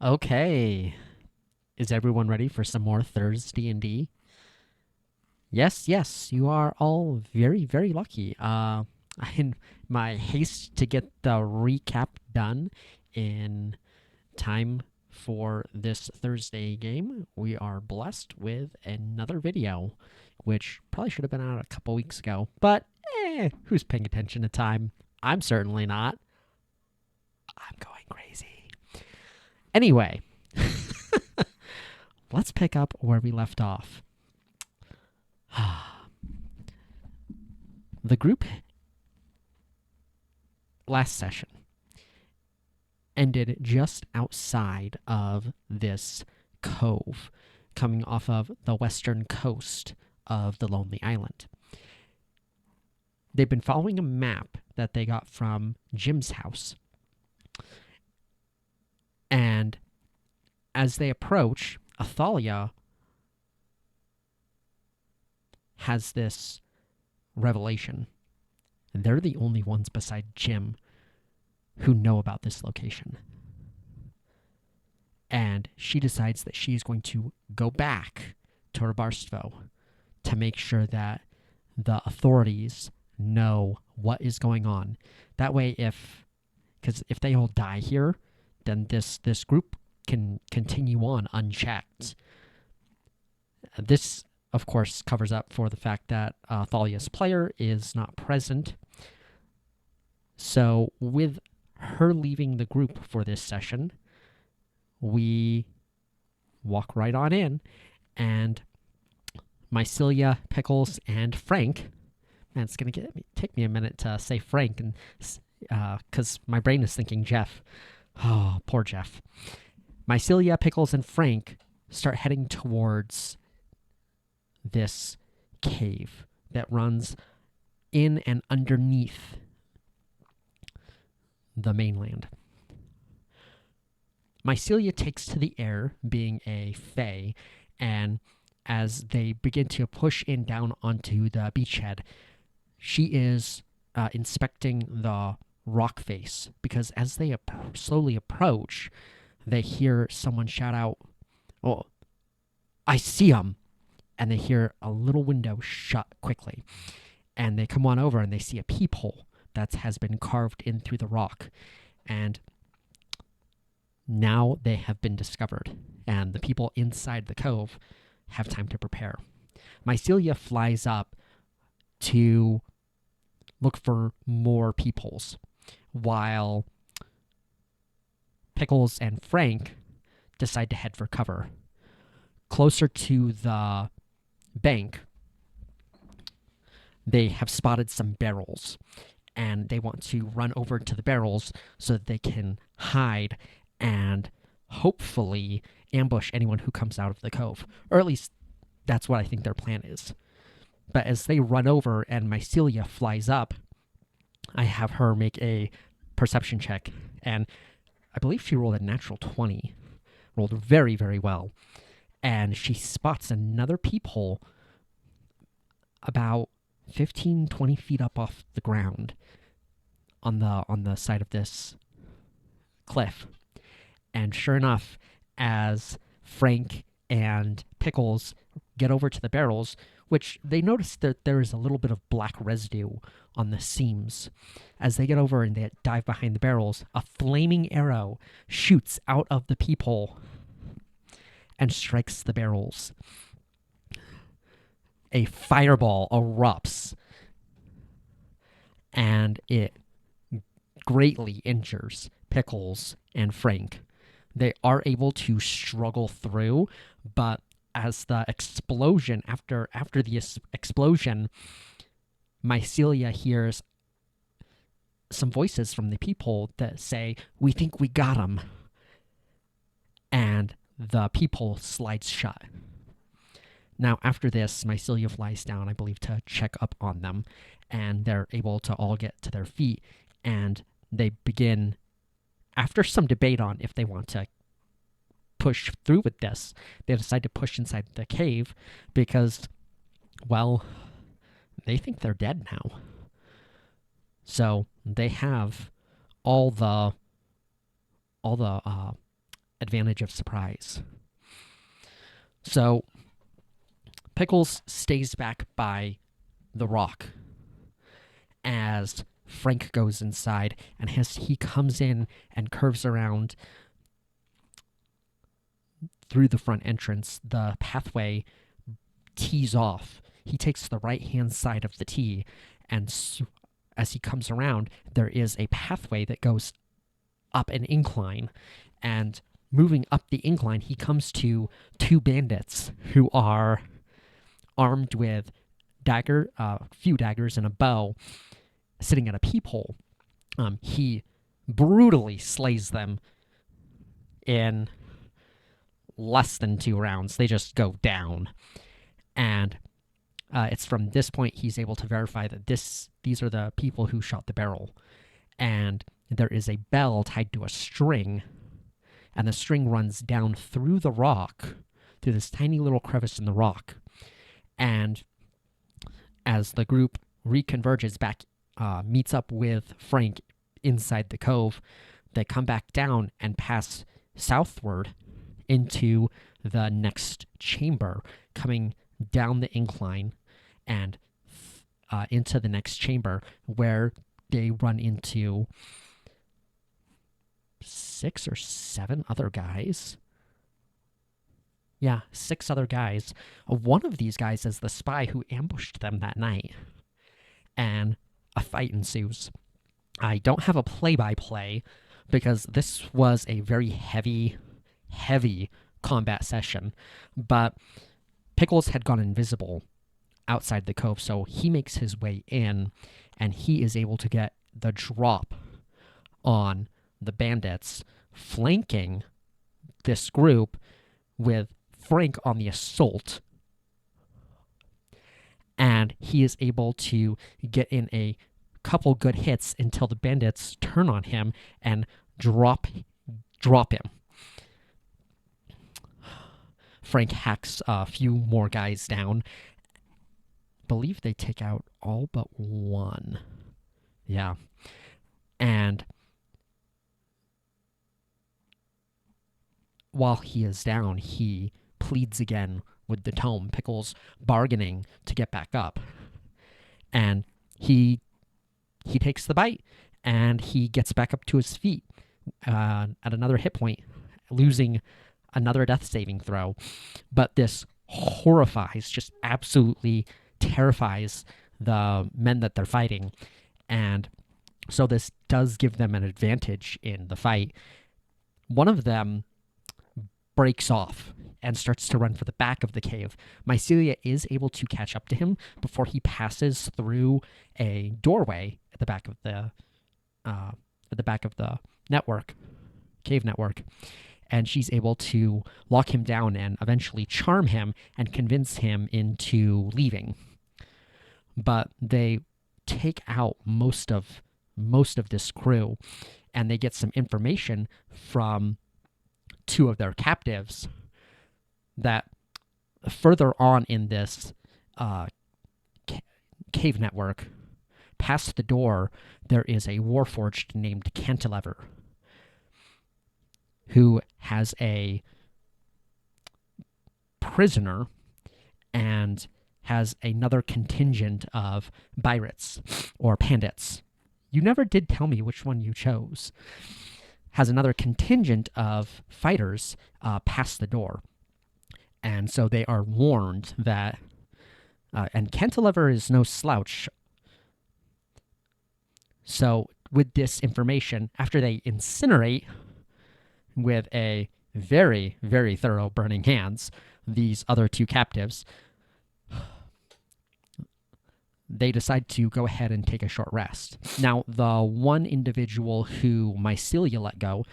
Okay. Is everyone ready for some more ThursDnD? Yes, yes, you are all very, very lucky. In my haste to get the recap done in time for this Thursday game, we are blessed with another video, which probably should have been out a couple weeks ago. But, who's paying attention to time? I'm certainly not. I'm going crazy. Anyway, let's pick up where we left off. The group last session ended just outside of this cove coming off of the western coast of the Lonely Island. They've been following a map that they got from Jim's house. And as they approach, Athalia has this revelation. And they're the only ones beside Jim who know about this location. And she decides that she is going to go back to Rabarstvo to make sure that the authorities know what is going on. That way, because if they all die here, then this group can continue on unchecked. This, of course, covers up for the fact that Thalia's player is not present. So with her leaving the group for this session, we walk right on in, and Mycelia, Pickles, and Frank. Man, it's going to take me a minute to say Frank, and because my brain is thinking Jeff. Oh, poor Jeff. Mycelia, Pickles, and Frank start heading towards this cave that runs in and underneath the mainland. Mycelia takes to the air, being a fae, and as they begin to push in down onto the beachhead, she is inspecting the rock face, because as they slowly approach, they hear someone shout out, "Oh, I see him!" And they hear a little window shut quickly. And they come on over and they see a peephole that has been carved in through the rock. And now they have been discovered, and the people inside the cove have time to prepare. Mycelia flies up to look for more peepholes, while Pickles and Frank decide to head for cover. Closer to the bank, they have spotted some barrels, and they want to run over to the barrels so that they can hide and hopefully ambush anyone who comes out of the cove. Or at least that's what I think their plan is. But as they run over and Mycelia flies up, I have her make a perception check. And I believe she rolled a natural 20. Rolled very, very well. And she spots another peephole about 15, 20 feet up off the ground on the side of this cliff. And sure enough, as Frank and Pickles get over to the barrels, which they notice that there is a little bit of black residue on the seams. As they get over and they dive behind the barrels, a flaming arrow shoots out of the peephole and strikes the barrels. A fireball erupts, and it greatly injures Pickles and Frank. They are able to struggle through, but as the explosion, after the explosion, Mycelia hears some voices from the peephole that say, "We think we got him." And the peephole slides shut. Now, after this, Mycelia flies down, I believe, to check up on them, and they're able to all get to their feet, and they begin, after some debate on if they want to push through with this, they decide to push inside the cave because, well, they think they're dead now. So they have all the advantage of surprise. So Pickles stays back by the rock as Frank goes inside, and as he comes in and curves around through the front entrance, the pathway tees off. He takes the right-hand side of the tee, and as he comes around, there is a pathway that goes up an incline, and moving up the incline, he comes to two bandits who are armed with few daggers and a bow, sitting at a peephole. He brutally slays them in less than 2 rounds. They just go down. And it's from this point he's able to verify that these are the people who shot the barrel. And there is a bell tied to a string, and the string runs down through the rock, through this tiny little crevice in the rock. And as the group reconverges back, meets up with Frank inside the cove, they come back down and pass southward into the next chamber, coming down the incline and into the next chamber, where they run into 6 or 7 other guys. Yeah, 6 other guys. One of these guys is the spy who ambushed them that night. And a fight ensues. I don't have a play-by-play because this was a very heavy combat session. But Pickles had gone invisible outside the cove, so he makes his way in, and he is able to get the drop on the bandits, flanking this group with Frank on the assault. And he is able to get in a couple good hits until the bandits turn on him and drop him. Frank hacks a few more guys down. Believe they take out all but one. Yeah. And while he is down, he pleads again with the tome, Pickles bargaining to get back up. And he takes the bite, and he gets back up to his feet at another hit point, losing another death saving throw. But this horrifies, just absolutely terrifies the men that they're fighting. And so this does give them an advantage in the fight. One of them breaks off and starts to run for the back of the cave. Mycelia is able to catch up to him before he passes through a doorway at the back of the cave network, and she's able to lock him down and eventually charm him and convince him into leaving. But they take out most of this crew, and they get some information from 2 of their captives that further on in this cave network, past the door, there is a warforged named Cantilever who has a prisoner and has another contingent of pirates or pandits. You never did tell me which one you chose. Has another contingent of fighters past the door. And so they are warned that... and Cantilever is no slouch. So with this information, after they incinerate with a very, very thorough burning hands these other 2 captives, they decide to go ahead and take a short rest. Now, the one individual who Mycelia let go,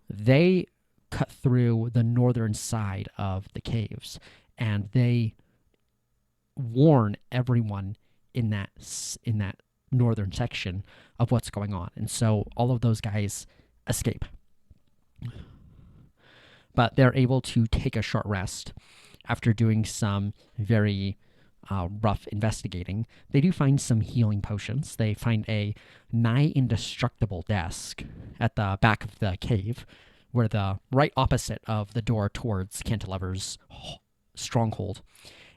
they cut through the northern side of the caves, and they warn everyone in that northern section of what's going on. And so all of those guys escape. But they're able to take a short rest after doing some very rough investigating. They do find some healing potions. They find a nigh indestructible desk at the back of the cave were the right opposite of the door towards Cantilever's stronghold.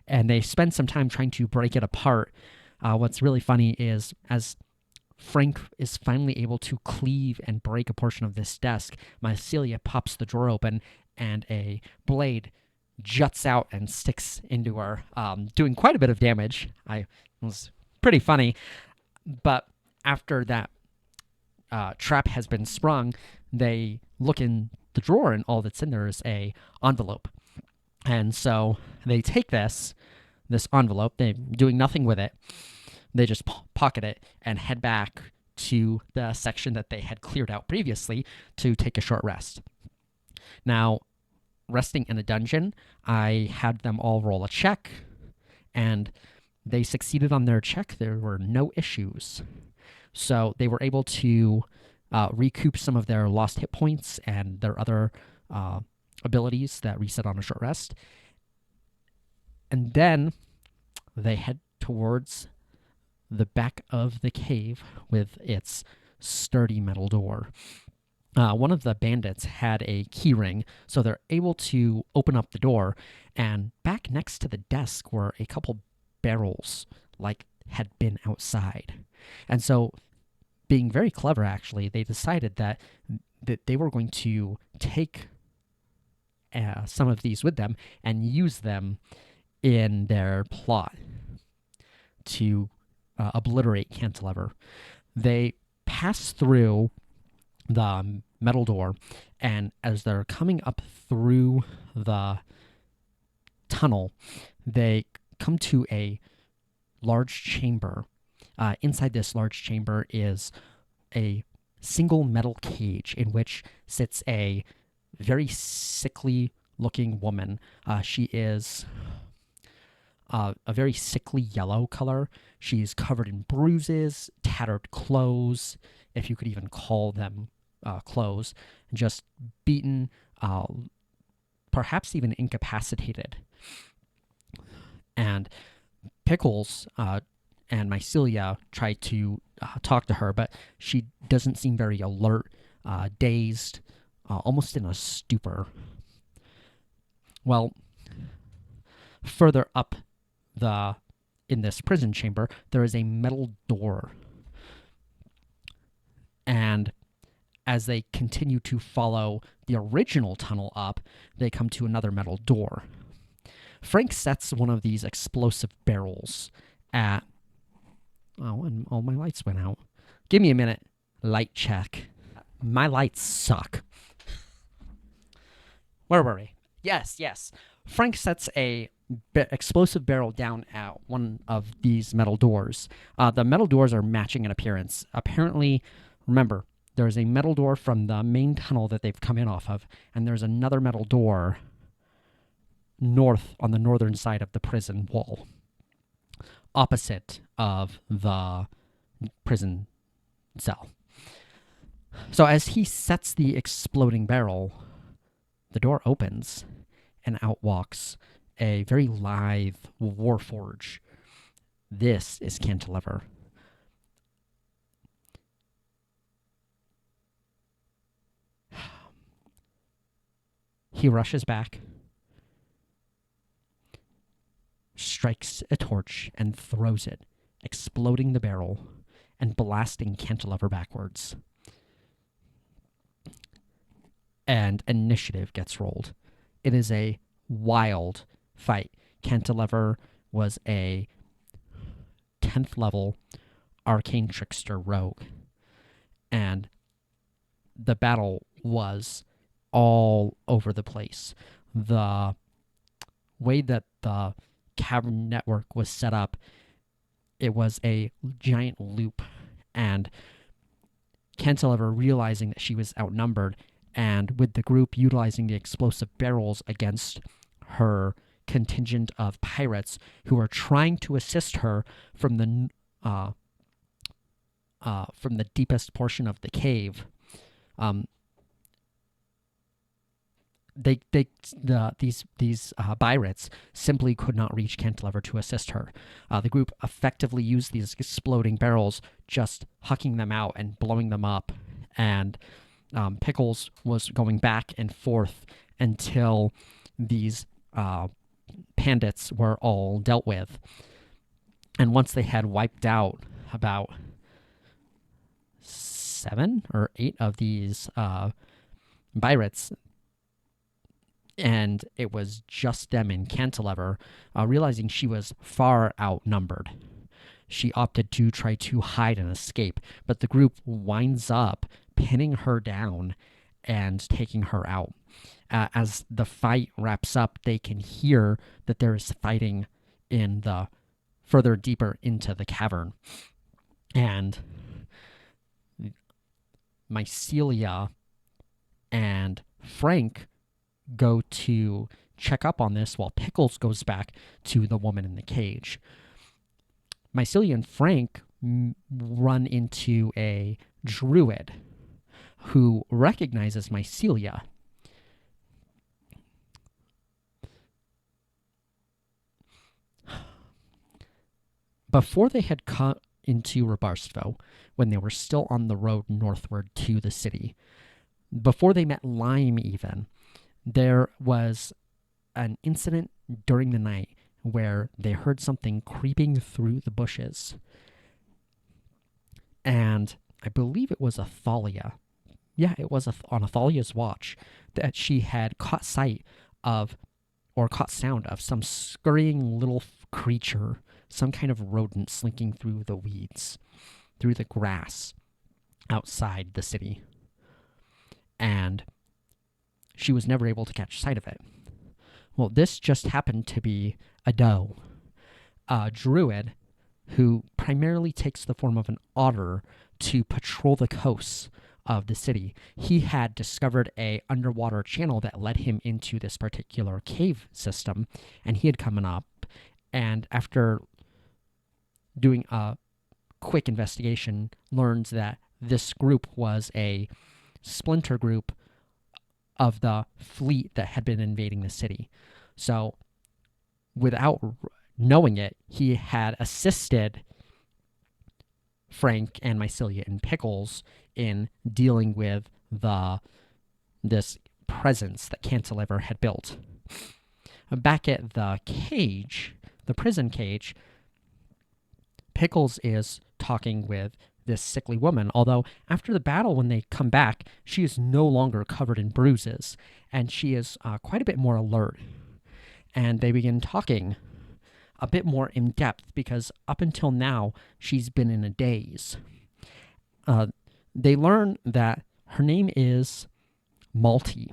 And they spend some time trying to break it apart. What's really funny is as Frank is finally able to cleave and break a portion of this desk, Mycelia pops the drawer open and a blade juts out and sticks into her, doing quite a bit of damage. It was pretty funny. But after that trap has been sprung, they look in the drawer and all that's in there is a envelope. And so they take this envelope, they're doing nothing with it. They just pocket it and head back to the section that they had cleared out previously to take a short rest. Now, resting in a dungeon, I had them all roll a check, and they succeeded on their check. There were no issues. So they were able to recoup some of their lost hit points and their other abilities that reset on a short rest. And then they head towards the back of the cave with its sturdy metal door. One of the bandits had a key ring, so they're able to open up the door, and back next to the desk were a couple barrels like had been outside. And so, being very clever, actually, they decided that they were going to take some of these with them and use them in their plot to obliterate Cantilever. They pass through the metal door, and as they're coming up through the tunnel, they come to a large chamber. Inside this large chamber is a single metal cage in which sits a very sickly-looking woman. She is a very sickly yellow color. She's covered in bruises, tattered clothes, if you could even call them clothes, just beaten, perhaps even incapacitated. And Pickles and Mycelia try to talk to her, but she doesn't seem very alert, dazed, almost in a stupor. Well, further up in this prison chamber, there is a metal door. And as they continue to follow the original tunnel up, they come to another metal door. Frank sets one of these explosive barrels at... Oh, and all my lights went out. Give me a minute. Light check. My lights suck. Where were we? Yes. Frank sets a explosive barrel down at one of these metal doors. The metal doors are matching in appearance. Apparently, remember, there is a metal door from the main tunnel that they've come in off of, and there's another metal door north on the northern side of the prison wall, opposite of the prison cell. So as he sets the exploding barrel, the door opens, and out walks a very lithe warforge. This is Cantilever. He rushes back, strikes a torch, and throws it, exploding the barrel and blasting Cantilever backwards. And initiative gets rolled. It is a wild fight. Cantilever was a 10th level arcane trickster rogue, and the battle was all over the place. The way that the cavern network was set up, it was a giant loop, and Cantilever, realizing that she was outnumbered, and with the group utilizing the explosive barrels against her contingent of pirates who were trying to assist her from the deepest portion of the cave, these pirates simply could not reach Cantilever to assist her. The group effectively used these exploding barrels, just hucking them out and blowing them up, and Pickles was going back and forth until these bandits were all dealt with. And once they had wiped out about 7 or 8 of these pirates, and it was just them and Cantilever, realizing she was far outnumbered, she opted to try to hide and escape, but the group winds up pinning her down and taking her out. As the fight wraps up, they can hear that there is fighting in the further deeper into the cavern. And Mycelia and Frank go to check up on this while Pickles goes back to the woman in the cage. Mycelia and Frank run into a druid who recognizes Mycelia. Before they had cut into Rabarstvo, when they were still on the road northward to the city, before they met Lime even, there was an incident during the night where they heard something creeping through the bushes. And I believe it was Athalia. Yeah, it was on Athalia's watch that she had caught sight of, or caught sound of, some scurrying little creature, some kind of rodent slinking through the weeds, through the grass outside the city. And she was never able to catch sight of it. Well, this just happened to be a doe, a druid who primarily takes the form of an otter to patrol the coasts of the city. He had discovered a underwater channel that led him into this particular cave system, and he had come up, and after doing a quick investigation, learns that this group was a splinter group of the fleet that had been invading the city. So, without knowing it, he had assisted Frank and Mycelia and Pickles in dealing with this presence that Cantilever had built. Back at the cage, the prison cage, Pickles is talking with this sickly woman, although after the battle, when they come back, she is no longer covered in bruises, and she is quite a bit more alert. And they begin talking a bit more in depth, because up until now, she's been in a daze. They learn that her name is Malty,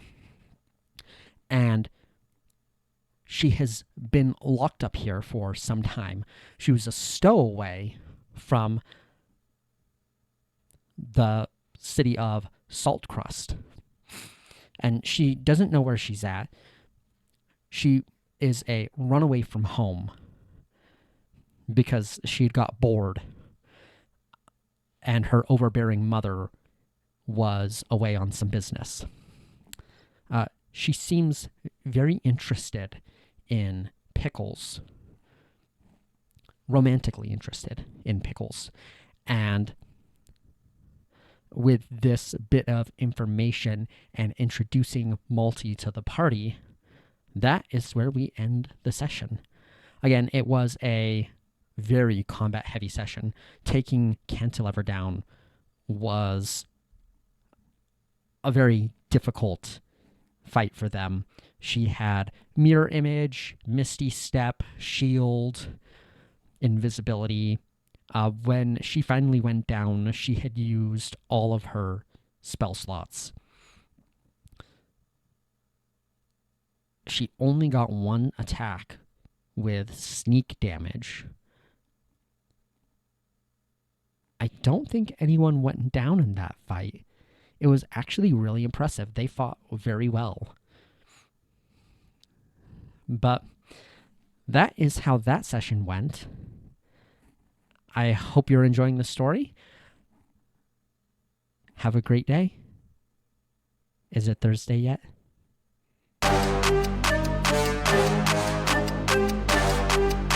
and she has been locked up here for some time. She was a stowaway from the city of Saltcrust, and she doesn't know where she's at. She is a runaway from home because she got bored, and her overbearing mother was away on some business. She seems very interested in Pickles, romantically interested in Pickles, and with this bit of information and introducing Malty to the party, that is where we end the session. Again, it was a very combat-heavy session. Taking Cantilever down was a very difficult fight for them. She had Mirror Image, Misty Step, Shield, Invisibility. When she finally went down, she had used all of her spell slots. She only got one attack with sneak damage. I don't think anyone went down in that fight. It was actually really impressive. They fought very well. But that is how that session went. I hope you're enjoying the story. Have a great day. Is it Thursday yet?